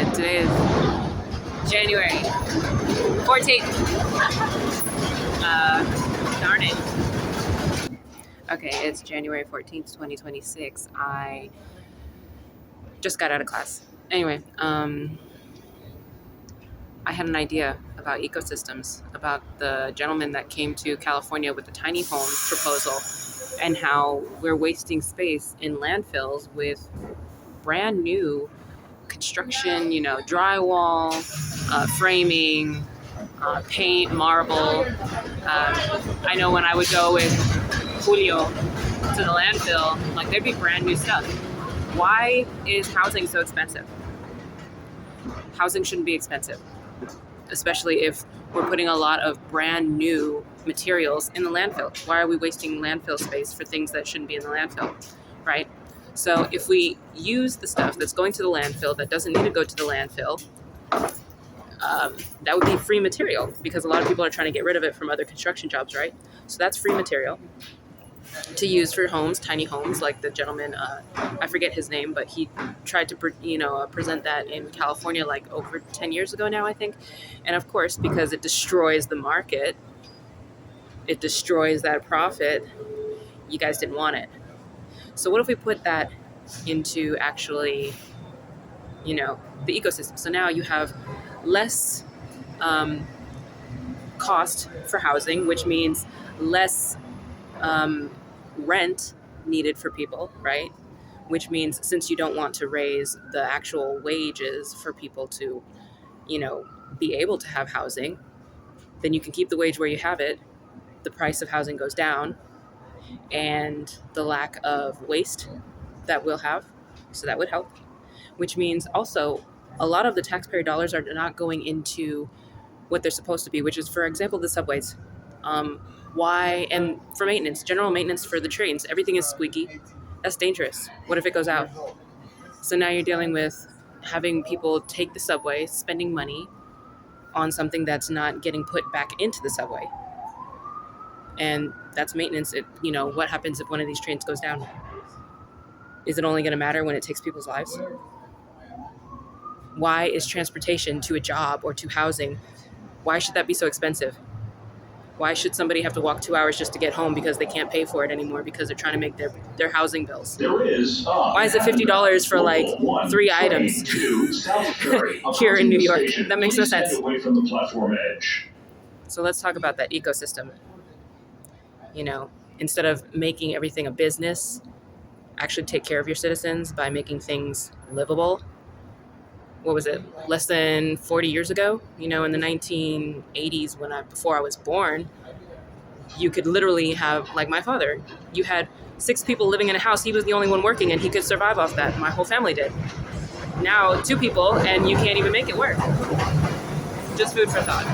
it. Today is January 14th. Darn it. Okay, it's January 14th, 2026. I just got out of class. Anyway, I had an idea about ecosystems, about the gentleman that came to California with the tiny homes proposal, and how we're wasting space in landfills with brand new construction, drywall, framing, paint, marble. I know when I would go with Julio to the landfill, like there'd be brand new stuff. Why is housing so expensive? Housing shouldn't be expensive, especially if we're putting a lot of brand new materials in the landfill. Why are we wasting landfill space for things that shouldn't be in the landfill, right? So if we use the stuff that's going to the landfill that doesn't need to go to the landfill, that would be free material, because a lot of people are trying to get rid of it from other construction jobs, right? So that's free material to use for homes, tiny homes, like the gentleman, I forget his name, but he tried to present that in California like over 10 years ago now, I think. And of course, because it destroys the market, it destroys that profit, you guys didn't want it. So what if we put that into actually, the ecosystem? So now you have less cost for housing, which means less rent needed for people, right? Which means since you don't want to raise the actual wages for people to, be able to have housing, then you can keep the wage where you have it. The price of housing goes down, and the lack of waste that we'll have. So that would help, which means also a lot of the taxpayer dollars are not going into what they're supposed to be, which is, for example, the subways. Why? And for maintenance, general maintenance for the trains, everything is squeaky. That's dangerous. What if it goes out? So now you're dealing with having people take the subway, spending money on something that's not getting put back into the subway. And that's maintenance. What happens if one of these trains goes down? Is it only going to matter when it takes people's lives? Why is transportation to a job or to housing, why should that be so expensive? Why should somebody have to walk 2 hours just to get home because they can't pay for it anymore because they're trying to make their housing bills? Why is it $50 for like 3 items here in New York? That makes no sense. So let's talk about that ecosystem. Instead of making everything a business, actually take care of your citizens by making things livable. What was it? Less than 40 years ago, in the 1980s, before I was born, you could literally have, like my father, you had 6 people living in a house. He was the only one working, and he could survive off that. My whole family did. Now 2 people, and you can't even make it work. Just food for thought.